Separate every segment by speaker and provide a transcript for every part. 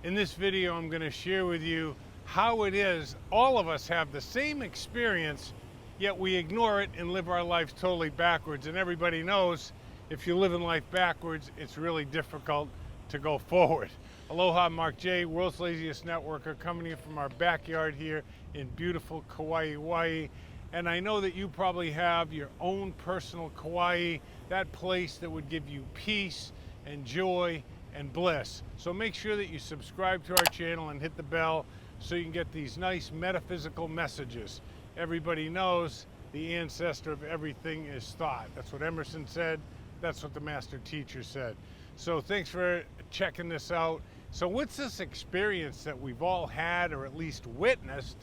Speaker 1: In this video, I'm going to share with you how it is all of us have the same experience, yet we ignore it and live our lives totally backwards. And everybody knows if you live in life backwards, it's really difficult to go forward. Aloha, Mark J, World's Laziest Networker, coming to you from our backyard here in beautiful Kauai, Hawaii. And I know that you probably have your own personal Kauai, that place that would give you peace and joy and bliss. So make sure that you subscribe to our channel and hit the bell so you can get these nice metaphysical messages. Everybody knows the ancestor of everything is thought. That's what Emerson said. That's what the master teacher said. So thanks for checking this out. So what's this experience that we've all had or at least witnessed,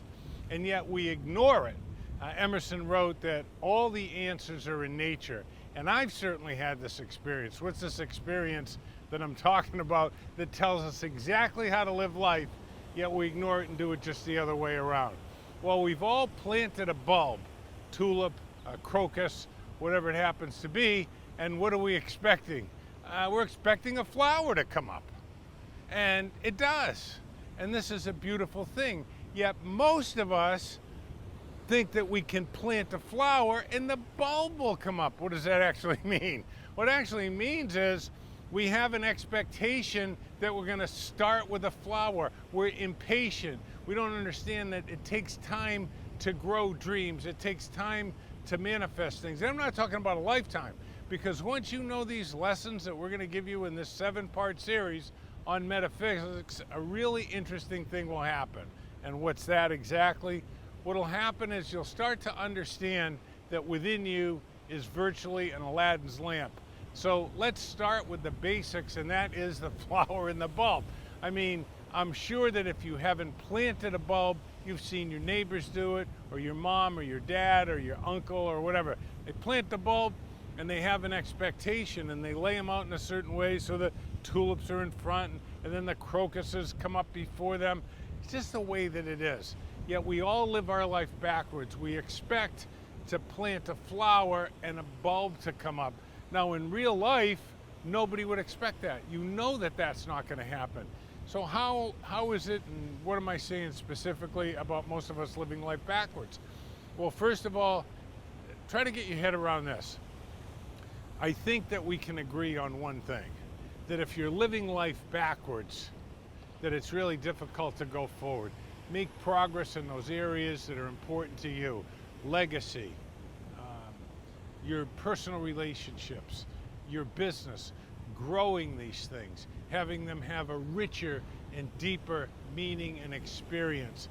Speaker 1: and yet we ignore it? Emerson wrote that all the answers are in nature, and I've certainly had this experience. What's this experience that I'm talking about that tells us exactly how to live life, yet we ignore it and do it just the other way around? Well, we've all planted a bulb, tulip, a crocus, whatever it happens to be, and what are we expecting? We're expecting a flower to come up, and it does, and this is a beautiful thing. Yet most of us think that we can plant a flower and the bulb will come up. What does that actually mean? What it actually means is we have an expectation that we're going to start with a flower. We're impatient. We don't understand that it takes time to grow dreams. It takes time to manifest things. And I'm not talking about a lifetime, because once you know these lessons that we're going to give you in this 7-part series on metaphysics, a really interesting thing will happen. And what's that exactly? What'll happen is you'll start to understand that within you is virtually an Aladdin's lamp. So let's start with the basics, and that is the flower and the bulb. I mean, I'm sure that if you haven't planted a bulb, you've seen your neighbors do it, or your mom, or your dad, or your uncle, or whatever. They plant the bulb, and they have an expectation, and they lay them out in a certain way so the tulips are in front, and then the crocuses come up before them. It's just the way that it is. Yet we all live our life backwards. We expect to plant a flower and a bulb to come up. Now in real life, nobody would expect that. You know that that's not going to happen. So how is it, and what am I saying specifically about most of us living life backwards? Well, first of all, try to get your head around this. I think that we can agree on one thing, that if you're living life backwards, that it's really difficult to go forward. Make progress in those areas that are important to you. Legacy, your personal relationships, your business, growing these things, having them have a richer and deeper meaning and experience.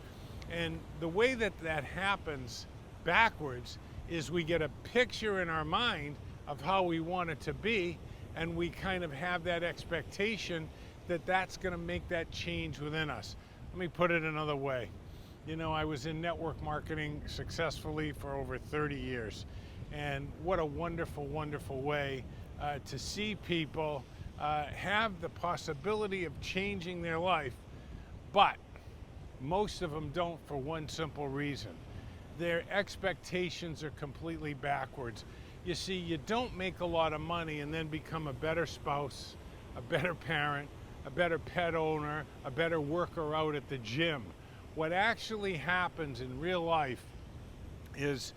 Speaker 1: And the way that that happens backwards is we get a picture in our mind of how we want it to be, and we kind of have that expectation that that's going to make that change within us. Let me put it another way. You know, I was in network marketing successfully for over 30 years. And what a wonderful, wonderful way to see people have the possibility of changing their life. But most of them don't, for one simple reason. Their expectations are completely backwards. You see, you don't make a lot of money and then become a better spouse, a better parent, a better pet owner, a better worker out at the gym. What actually happens in real life is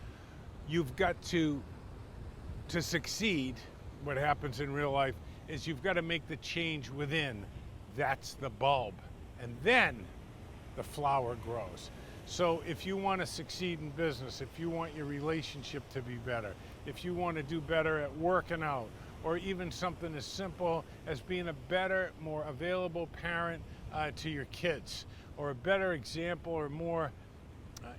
Speaker 1: you've got to succeed. What happens in real life is you've got to make the change within. That's the bulb. And then the flower grows. So if you want to succeed in business, if you want your relationship to be better, if you want to do better at working out, or even something as simple as being a better, more available parent to your kids, or a better example or more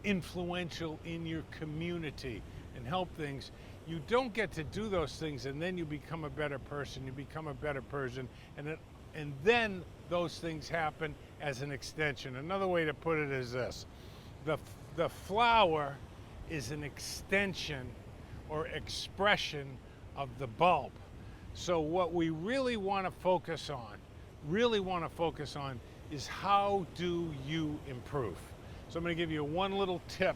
Speaker 1: influential in your community and help things, you don't get to do those things and then you become a better person, you become a better person, and then those things happen as an extension. Another way to put it is this: the flower is an extension or expression of the bulb. So what we really want to focus on, is how do you improve? So I'm going to give you one little tip,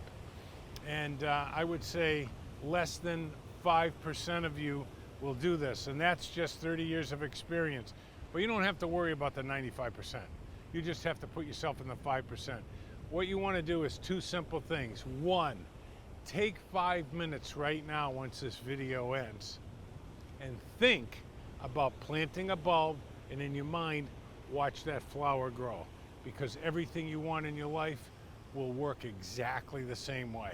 Speaker 1: and I would say less than 5% of you will do this, and that's just 30 years of experience. But you don't have to worry about the 95%. You just have to put yourself in the 5%. What you want to do is two simple things. One, take 5 minutes right now once this video ends and think about planting a bulb, and in your mind, watch that flower grow, because everything you want in your life will work exactly the same way.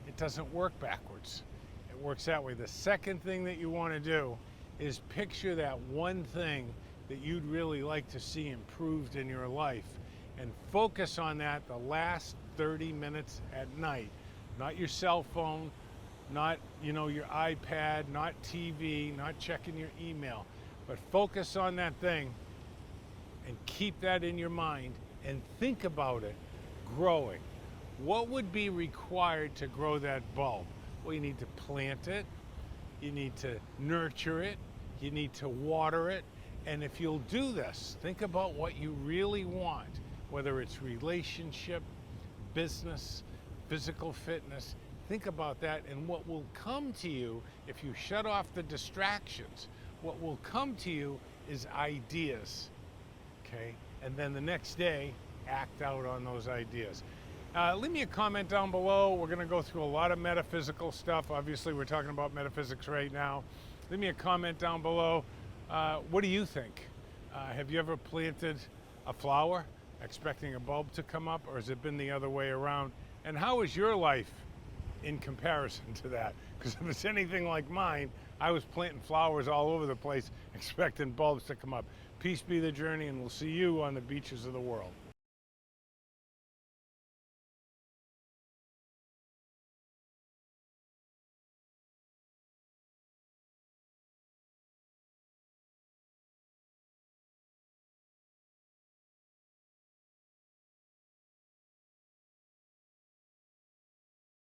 Speaker 1: It doesn't work backwards. It works that way. The second thing that you want to do is picture that one thing that you'd really like to see improved in your life, and focus on that the last 30 minutes at night. Not your cell phone, not your iPad, not TV, not checking your email, but focus on that thing and keep that in your mind and think about it growing. What would be required to grow that bulb? Well, you need to plant it, you need to nurture it, you need to water it, and if you'll do this, think about what you really want, whether it's relationship, business, physical fitness. Think about that, and what will come to you if you shut off the distractions, what will come to you is ideas, okay? And then the next day, act out on those ideas. Leave me a comment down below. We're gonna go through a lot of metaphysical stuff. Obviously, we're talking about metaphysics right now. Leave me a comment down below. What do you think? Have you ever planted a flower expecting a bulb to come up, or has it been the other way around? And how is your life in comparison to that? Because if it's anything like mine, I was planting flowers all over the place expecting bulbs to come up. Peace be the journey, and we'll see you on the beaches of the world.